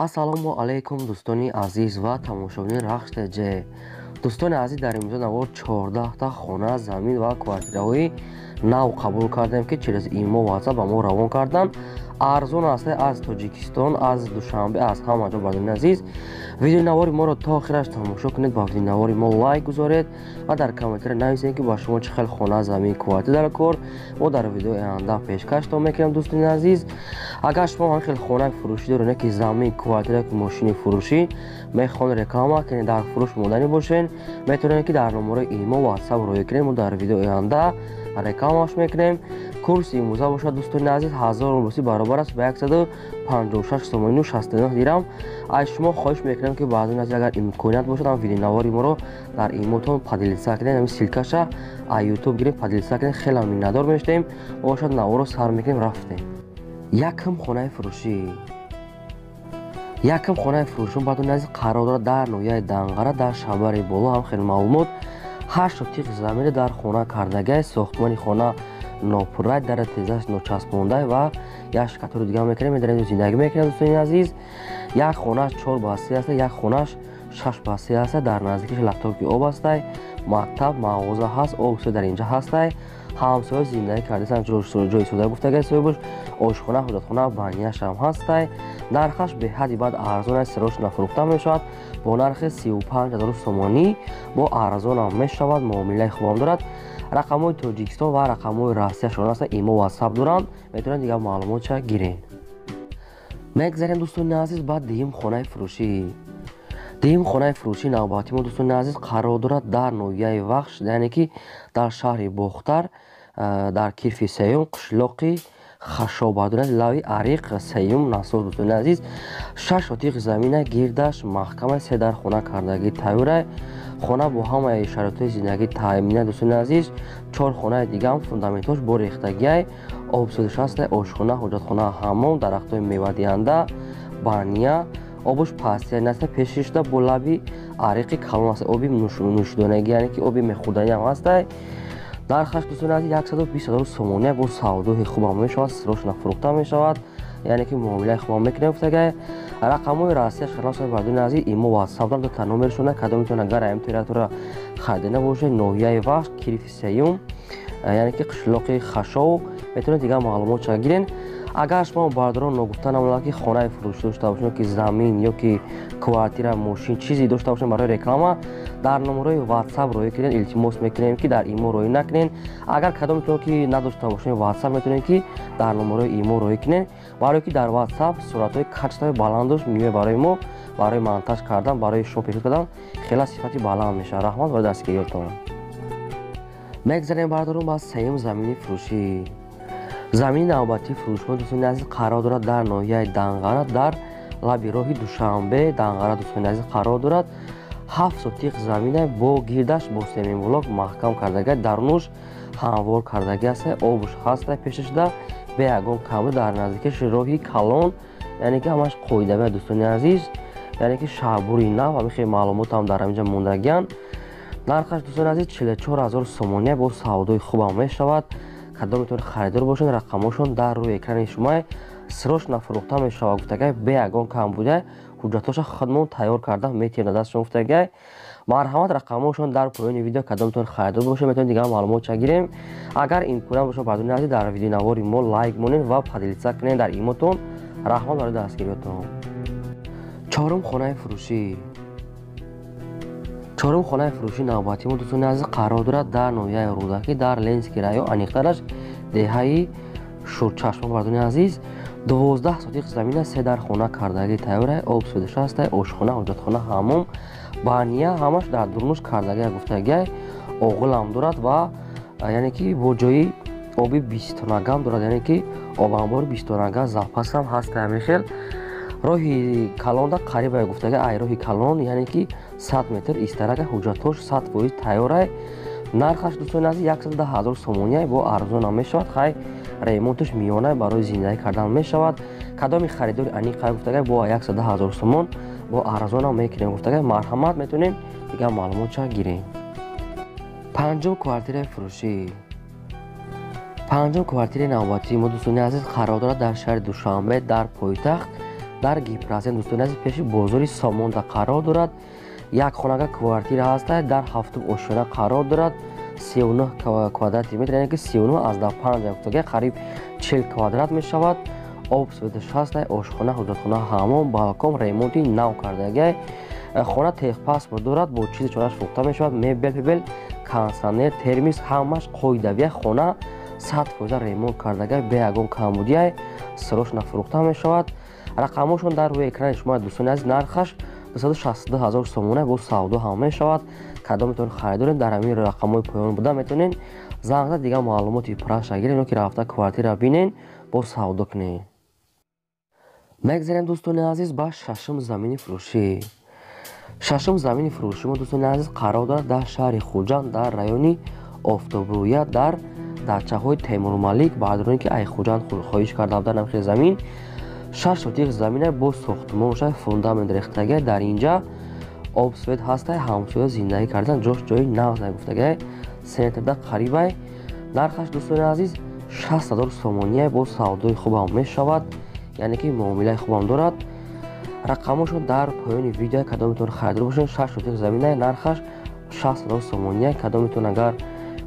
ассалому алайкум дӯстони азиз ва тамошобини рахш теҷе. дӯстони азиз, дар имрӯза навор 14 хона, замин ва квартираҳои нав қабул кардем, ки через имо ватсап ба мо равон кардан. арзон аст аз Тоҷикистон, аз Душанбе, аз ҳама ҷо. бардони азиз, видеои навори моро то охираш тамошо кунед, ба видеои навори мо лайк гузоред ва дар комментариё нависед, ки ба шумо чӣ хел хона, замин, квартира дар кор. мо дар видеои оянда пешкаштон мекунем. дӯстони азиз, агар шумо ҳамин хел хонаи фурӯшӣ доред, ки замин, квартира, ки мошини фурӯшӣ мехоҳед реклама кунед, дар фурӯш монданӣ бошед, метавонед ки дар номарои имо ватсап роя кунед. мо дар видеои оянда рекламаш мекунем. курси имрӯза бошад дӯстони азиз 1000 рубль баробар аст ба 156 сомони 69 дирам. аз шумо хоҳиш мекунам, ки баъзон азиз, агар имконият бошад, ҳам видеои навори моро дар имотон падилиса кунед, ҳамин силкаша аз ютуб гирифт падилиса кунед. хеле миннатдор мешавем. бошад наворо сар мекунем, рафтем. якм хонаи фурӯшӣ. якм хонаи фурӯшӣ баъдони азиз қарор дорад дар ноҳияи Данғара, дар Шабари Боло. ҳам хеле маълумот 8 сотиқ замине дар хона кардагай, сохтмони хона нопуррай, дар тезаш ночаспондай ва як шкатори дига мекунем, медарем зиндагӣ мекунем. дӯстони азиз, як хонаш 4 басти аст, як хонаш 6 басти аст. дар наздикиш лафтопи об астай, мактаб, мағоза ҳаст, обсо дар инҷа ҳастай. ҳамсоя зиндагӣ кардасан, ҷои сода гуфтагай соҳибаш, ошхона, ҳоҷатхона, банияшам ҳастай. нархаш беҳади баъд арзон аст, сирош нафурӯхта мешавад бо нархи 35000 сомонӣ. бо арзонам мешавад, муомилаи хубам дорад. рақамҳои Тоҷикистон ва рақамҳои Россияшон аст, имо ватсап доранд, метавонед дигар маълумотша гиред. мегзарем дӯстони азиз ба дуюм хонаи фурӯшӣ. дуюм хонаи фурӯшии навбатии мо дӯстони азиз қарор дорад дар ноҳияи Вахш, яъне ки дар шаҳри Бохтар, дар кирфи сеюм, қишлоқи Хашоб, баъдони лави Ариқ, сеюм насос. дӯстони азиз, 6 сотиқ замина, гирдаш маҳкамаи 3 дар хона кардагӣ тайёрай. хона бо ҳамаи шароитҳои зиндагӣ таъмина. дӯстони азиз, 4 хонаи дигам фундаментош бо рехтагиай, обсӯдаш аст, ошхона, ҳоҷатхона, ҳаммом, дарахтҳои мевадиҳанда, бания, обуш пастия наста, пешишда бо лаби ариқи калон аст, оби нӯшидонагӣ, яъне ки оби мехӯрданӣ ҳам ҳастай. нархаш дӯстони азиз 120000 сомония бо савдои хубам мешавад, сирош нафурӯхта мешавад, яъне ки муомилаи хубам мекунем. гуфтагай рақамҳои Россия шаноса бардони азиз имо ватсап дорам, та номершона кадом метавонад агар имтериатора харидана бошед, ноҳияи Вахш, кирфи сеюм, яъне ки қишлоқи Хашов, метавонед дигар маълумотша гирен. агар шумо бардорон ногуфта намонад, ки хонаи фурӯшӣ дошта бошед, ки замин ё ки квартира, мошин чизе дошта бошед барои реклама, дар номарои ватсап роя кунед. илтимос мекунем, ки дар имо роя накунед. агар кадомтон ки надошта бошед ватсап, метавонед ки дар номарои имо роя кунед, барое ки дар ватсап суратҳои качествои баландош миёяд барои мо, барои монтаж кардан, барои шумо пешниҳод кардан хела сифати баланд мешавад. раҳмат ва дастгириётон. мегзарем бардорум ба сеюм замини фурӯшӣ. замини навбатии фурӯшмо дӯстони азиз қарор дорад дар ноҳияи Данғара, дар лаби роҳи Душанбе, Данғара. дӯстони азиз қарор дорад 7 сотиқ замина бо гирдаш бо семинблок маҳкам кардагай, дарунуш ҳамвор кардагӣ аст, обуш ҳастай пешашда бе ягон камбуд, дар наздикиш роҳи Калон, яъне ки ҳамаш қоидави дӯстони азиз, яъне ки шаҳрбури нав. ҳамин хеле маълумотам дар ҳаминҷа мондагиянд. нархаш дӯстони азиз 44000 сомония бо савдои хубам мешавад. кадом метавонед харидор бошед, рақамошон дар рӯи экрани шумо, сирош нафурӯхта мешавад. гуфтагай бе ягон камбуда ҳуҷҷатоша худмон тайёр карда метавонад дастшон. гуфтагай марҳамат, рақамошон дар поёни видео, кадом метавонед харидор бошед, метавонед дигар маълумотша гирем. агар имконият бошад бардони азиз, дар видеои навори мо лайк монед ва падилиса кунед дар имотон. раҳмат барои дастгириётон. чорум хонаи фурӯшӣ. чорум хонаи фурӯшии навбатии мо дӯстони азиз қарор дорад дар ноҳияи Рӯдакӣ, дар Ленинский район, аниқтараш деҳаи Шурчашмо. бардони азиз, 12 сотиқ замина, 3 дар хона кардагӣ тайёрай, обсӯдаш астай, ошхона, ҳоҷатхона, ҳаммом, бания, ҳамаш дар дурнуш кардагай. гуфтагай оғилам дорад ва яъне ки бо ҷои оби 20 тоннагам дорад, яъне ки обанбори 20 тоннага запасам ҳастай. ҳамин хел роҳи Калонда қарибай. гуфтагай ай роҳи Калон, яъне ки 100 метр истарага, ҳуҷҷатош 100% тайёрай. нархаш дӯстони азиз 110000 сомония бо арзонам мешавад. хай ремонташ миёна барои зиндагӣ кардан мешавад. кадоми харидори аниқай? гуфтагай бо 100000 сомон бо арзонам мекунем. гуфтагай марҳамат, метавонем дигар маълумотша гирем. панҷум квартираи фурӯшӣ. панҷум квартираи навбатии мо дӯстони азиз қарор дорад дар шаҳри Душанбе, дар пойтахт, дар Гипрасен дӯстони азиз пеши бозори Самонда қарор дорад. Як хонага квартира ҳастад, дар ҳафтум ошхона қарор дорад. 39 квадрати метр, яъне ки 39 аз 5 гуфтага қариб 40 квадрат мешавад. об светаш ҳастад, ошхона, ҳуҷҷатхона, ҳаммом, балкон, ремонти нав кардагай. хона техпаспорт дорад, бо чизи чораш фурӯхта мешавад. Мебел, кондитсионер, термис ҳамаш қоидавия. хона 100% ремонт кардагай, бе ягон камбудия, срочно фурӯхта мешавад. рақамошон дар рӯи экрани шумо дӯстони азиз, нархаш 262 000 сомона бо савдо ҳам мешавад. кадом метавонед харидоред, дар ҳамин рақамҳои поён буда метавонед занг зад, дигар маълумоти праша гиред, ки рафта квартира бинен, бо савдо кунед. мегзарем дӯстони азиз ба шашум замини фурӯшӣ. шашум замини фурӯшӣ мо дӯстони азиз қарор дорад дар шаҳри Хуҷанд, дар райони Офтобрӯя, дар дачаҳои Темурмалик. баъдроне ки ай Хуҷанд хоҳиш карда буда намхи замин 6 сотиқ замина бо сохтмонша фундамент рехтага. дар инҷа обсвет ҳастай, ҳамсоя зиндагӣ кардан, ҷош ҷои навз гуфтага. 3 метрда қарибай. нархаш дӯстони азиз 60 000 сомония бо савдои хубам мешавад, яъне ки муомилаи хубам дорад. рақамошон дар поёни видео, кадом метавонед харидор бошед. 6 сотиқ замина, нархаш 60 000 сомония. кадом метавонед агар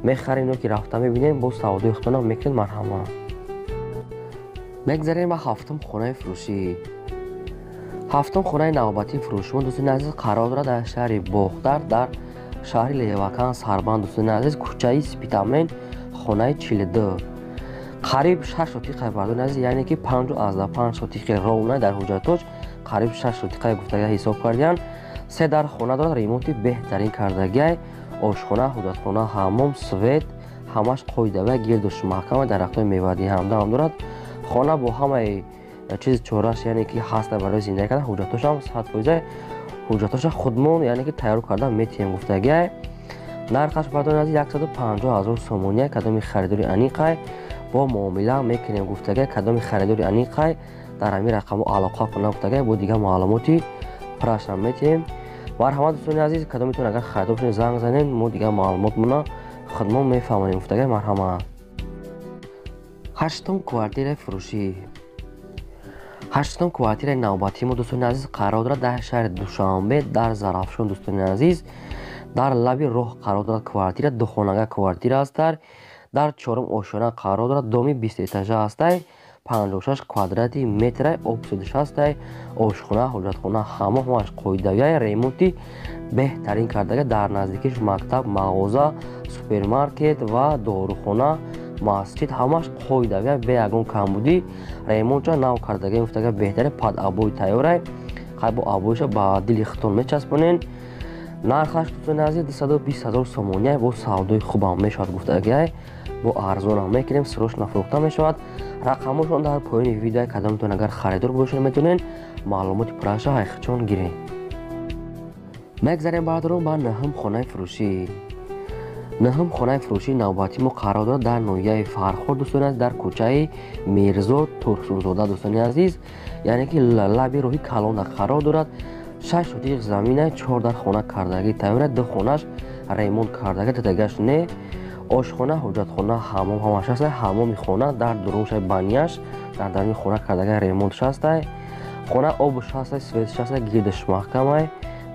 мехаред, ки рафта мебинед, бо савдои худтона мекунед. марҳама. мегзарем ба ҳафтум хонаи фурӯшӣ. ҳафтум хонаи навбатии фурӯшимо дӯстони азиз қарор дорад дар шаҳри Боғдар, дар шаҳри Левакан Сарбанд. дӯстони азиз, кӯчаи Спитамен, хонаи 42. қариб 6 сотиқаи бардони азиз, яъне ки 5 аз 5 сотиқи ровна дар ҳуҷҷаточ қариб 6 сотиқаи гуфтага ҳисоб кардиян. 3 дар хона дорад, ремонти беҳтарин кардагай. ошхона, ҳуҷҷатхона, ҳаммом, свет, ҳамаш қоидава, гирдуш маҳкама, дарахтои мевадӣ ҳам дорад. хона бо ҳамаи чизи чораш, яъне ки ҳаста барои зиндагӣ кардан. ҳуҷҷатошам 100% ҳуҷҷатоша худмон, яъне ки тайёр кардан метиҳем гуфтагай. нархаш бардони азиз 150 000 сомония. кадоми харидори аниқай бо муомила мекунем гуфтагай. кадоми харидори аниқай дар ҳамин рақамо алоқа кунам гуфтагай, бо дигар маълумоти прашам метиҳем. марҳамат дӯстони азиз, кадом метавонед агар харидор бошед занг занед, мо дигар маълумотмона хидмат мефаҳмонем гуфтагай. марҳамат. ҳаштум квартираи фурӯшӣ. ҳаштум квартираи навбатии мо дӯстони азиз қарор дорад дар шаҳри Душанбе, дар Зарафшон. дӯстони азиз, дар лаби роҳ қарор дорад квартира. духонага квартира ҳастай, дар 4 ошхона қарор дорад. доми 20 этажа ҳастай, 56 квадрати метрай, обсудиш ҳастай. ошхона, ҳуҷҷатхона, ҳаммом ҳамаш қоидавия, ремонти беҳтарин кардага. дар наздикиш мактаб, мағоза, супермаркет ва дорухона, масҷид ҳамаш қоидавия, бе ягон камбудӣ. ремонтша нав кардага гуфтага беҳтаре. пад абои тайёрай, қайбо абоиша ба дили хитон мечаспонен. нархаш дӯстони азиз 220 000 сомония бо савдои хубам мешавад гуфтагай. бо арзонам мекунем, срочно фурӯхта мешавад. рақамошон дар поёни видео, кадом метавонед агар харидор бошед метавонед маълумоти пураша ҳайқичон гиред. мегзарем бардорум ба наҳум хонаи фурӯшӣ. наҳум хонаи фурӯшии навбатии мо қарор дорад дар ноҳияи Фархор, дӯстони азиз, дар кӯчаи Мирзо Турсунзода. дӯстони азиз, яъне ки лаби роҳи Калонда қарор дорад. 6 сотиқ замина, 4 дар хона кардагӣ тайёрад. 2 хонаш ремонт кардага дадагаш не. ошхона, ҳуҷҷатхона, ҳаммом ҳамаш ҳастай. ҳаммоми хона дар дуруншай банияш, дар даруни хона кардага ремонтш ҳастай. хона обуш ҳастай, светш ҳастай, гирдиш маҳкамай.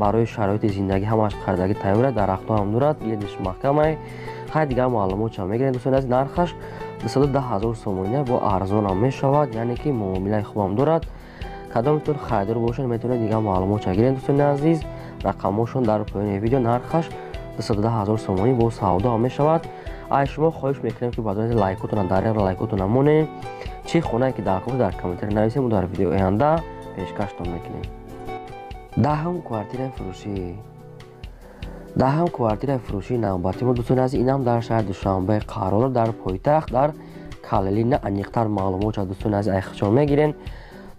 барои шароити зиндагӣ ҳамаш кардагӣ тайёрад. дарахтҳо ҳам дорад, гирдиш маҳкамай. ҳай дигар маълумотшам мегирем дӯстони азиз. нархаш 210 000 сомония бо арзонам мешавад, яъне ки муомилаи хубам дорад. кадом метавонед харидор бошед, метавонед дигар маълумотша гирем дӯстони азиз. рақамошон дар поёни видео. нархаш 210 000 сомонӣ бо савдо ҳам мешавад. ай шумо хоҳиш мекунем ки бадои лайкотона дарёр лайкотона монем. чӣ хонае ки дар комментари нависем, дар видеои оянда пешкаштон мекунем. даҳум квартираи фурӯшӣ. даҳум квартираи фурӯшии навбатии мо дӯстони азиз, инам дар шаҳри Душанбе қарор дар пойтахт, дар Калилина. аниқтар маълумотша дӯстони азиз айхичон мегирен.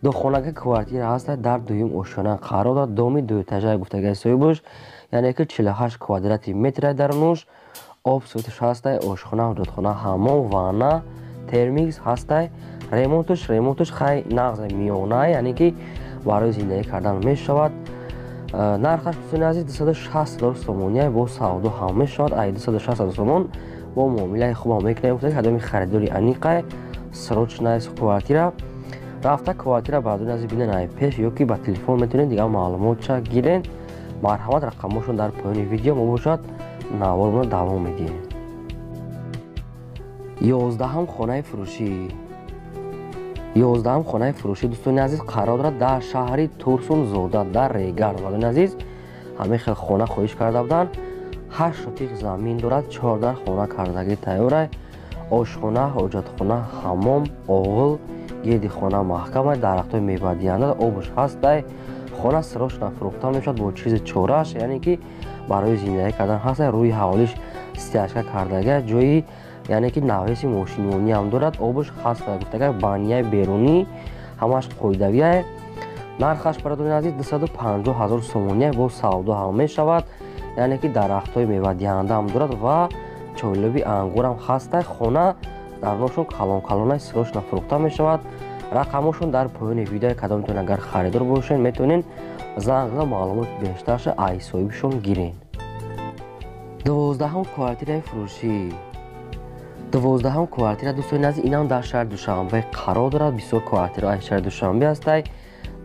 духонага квартира ҳастай, дар дуюм ошхона қарор дорад. доми 2 этажаи гуфтагаи соҳибуш, яъне ки 48 квадрати метрай дар нуш. об светиш ҳастай, ошхона, ҳуҷҷатхона, ҳаммом, ванна, термис ҳастай. ремонтуш хай нағзи миёна, яъне ки барои зиндагӣ кардан мешавад. нархаш дӯстони азиз 260 000 сомония бо савдо ҳам мешавад. ай 260 000 сомон бо муомилаи хубам мекунем. кадоми харидори аниқай, срочная квартира. рафта квартира бардори назди бинен ай пеш ё ки ба телефон метавонед дигар маълумотша гирен. марҳамат, рақамошон дар поёни видео мебошад, наволона давом медиҳем. 11 хонаи фурӯшӣ. 11 хонаи фурӯшӣ дӯстони азиз қарор дорад дар шаҳри Турсунзода дар Регар. валони азиз ҳамаи хел хона хоҳиш карда буданд. 8 сотиқ замин дорад, 14 хона кардагӣ тайёрай, ошхона, ҳоҷатхона, ҳаммом, оғил, гирди хона маҳкамай, дарахтои мевадиҳанда, обуш ҳастай. хона срочно фурӯхта мешавад бо чизи чораш, яъне ки барои зиндагӣ кардан ҳастай. рӯи ҳаволиш стяжка кардагӣ, ҷои яъне ки навеси мошинёнӣ ҳам дорад. обуш ҳастай гуфтагӣ банияи берунӣ, ҳамаш қоидавияе. нархаш бародари азиз 250 000 сомония бо савдо ҳам мешавад, яъне ки дарахтои мевадиҳанда ҳам дорад ва чойлоби ангурам ҳастай. хона дар ношон калон-калонай срочно фурӯхта мешавад. рақамошон дар поёни видео кадом метавонед, агар харидор бошед метавонед занг зада маълумоти бештарша аз соҳибшон гирен. 12 квартираи фурӯшӣ. 12 квартира дӯстони азиз инам дар шаҳри Душанбе қарор дорад. бисёр квартираҳои шаҳри Душанбе ҳастай.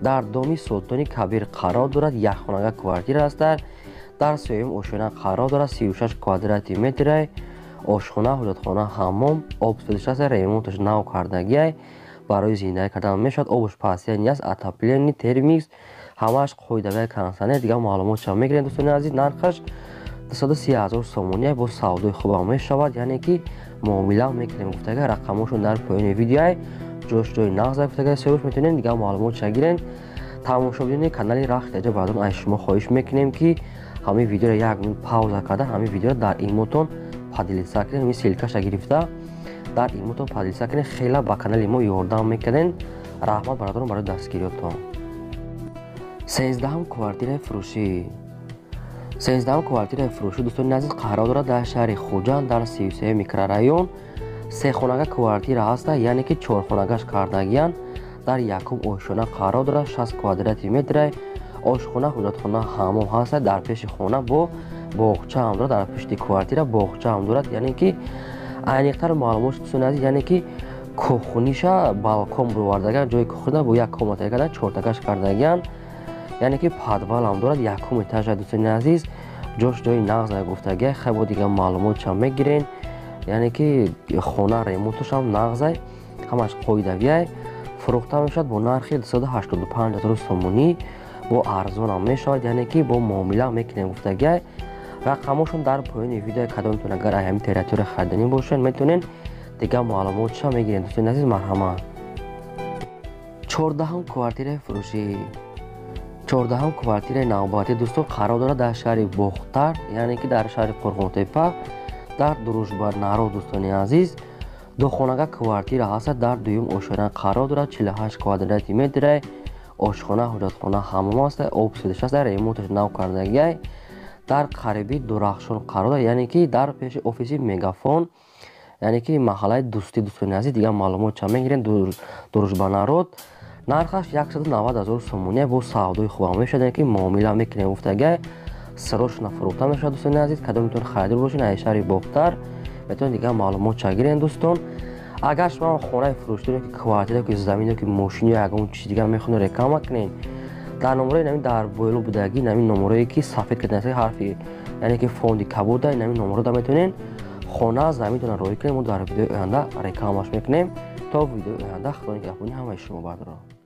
дар доми Султони Кабир қарор дорад. якхонага квартира ҳастай. дар сеюм ошона қарор дорад. 36 квадрати метрай. ошхона, ҳоҷатхона, ҳаммом, обсӯзишаста, ремонташ нав кардагиай. барои зиндагӣ кардан мешавад. обуш пасияни аст, отопление, термикс, ҳамааш қоидавияи кондитсионер. дигар маълумотша мегирем дӯстони азиз. нархаш 230 000 сомония бо савдои хубам мешавад, яъне ки муомила мекунем гуфтага. рақамошон дар поёни видеои ҷош-ҷои нағза гуфтага соҳиб метавонед дигар маълумотша гирен. тамошобини канали Рахтиаҷаб бардон аз шумо хоҳиш мекунем ки ҳамин видеоро 1 минут пауза карда ҳамин видеоро дар имотон падилиса кунед. ҳамин силкаша гирифта дар имотон падилиса кунед. хела ба канали мо ёрдам мекунед. раҳмат бародарон барои дастгириётон. 13 квартираи фурӯшӣ. 13 квартираи фурӯшӣ дӯстони азиз қарор дорад дар шаҳри Хуҷанд дар 33 микрорайон. 3 хонага квартира ҳаста, яъне ки 4 хонагаш кардагиян. дар якум ошхона қарор дорад, 60 квадрати метрай. ошхона, ҳоҷатхона, ҳаммом ҳаста. дар пеши хона бо боғча ҳам дорад. дар пешти квартира боғча ҳам дорад, яъне ки айниқтар маълумоти дӯстони азиз, яъне ки кӯхониша балкон бувардаган, ҷои кӯхона бо як комната кардан, 4 этаж кардагиян. яъне ки подвал ҳам дорад, якум этажа дӯстони азиз. ҷош ҷои нағза гуфтагия. хело дигар маълумотша мегирен, яъне ки хона ремонташам нағзай, ҳамаш қоидавияй. фурӯхта мешавад бо нархи 285 000 сомонӣ. бо арзонам мешавад, яъне ки бо муомила мекунем гуфтагия. рақамошон дар поёни видео кадом метавонед, агар ҳамин территория хариданӣ бошед метавонед дигар маълумотша мегирем дӯстони азиз. марҳамат. 14 квартираи фурӯшӣ. 14 квартираи навбатӣ дӯстон қарор дорад дар шаҳри Бохтар, яъне ки дар шаҳри Қурғонтепа дар Дружбанаро дӯстони азиз. 2 хонага квартира ҳаста. дар дуюм ошона қарор дорад. 48 квадрати метрай. ошхона, ҳоҷатхона, ҳаммом аст. обсӯзиш аст, ремонташ нав кардагиай. дар қариби Дурахшон қарор дорад, яъне ки дар пеши офиси Мегафон, яъне ки маҳаллаи дӯстӣ дӯстони азиз. дигар маълумотша мегирем. Дружбанарод. нархаш 190 000 сомония бо савдои хубам мешавад, яъне ки муомила мекунем гуфтагия. срочно фурӯхта мешавад дӯстони азиз. кадом метавонед харидор бошед аз шаҳри Бохтар, метавонед дигар маълумотша гирен дӯстон. агар шумо хонаи фурӯшидоре ки квартира ки замино ки мошини ягон чиз дигар мехоҳед реклама кунед, дар номерои намин дар бойло будагӣ намин номерое ки сафед кардааст ҳарфи, яъне ки фонди кабуда намин номеро да метавонед хона заминтона роӣ кунед. мо дар видеои оянда рекламаш мекунем. то видеои оянда худо нигаҳбони ҳамаи шумо бардорон.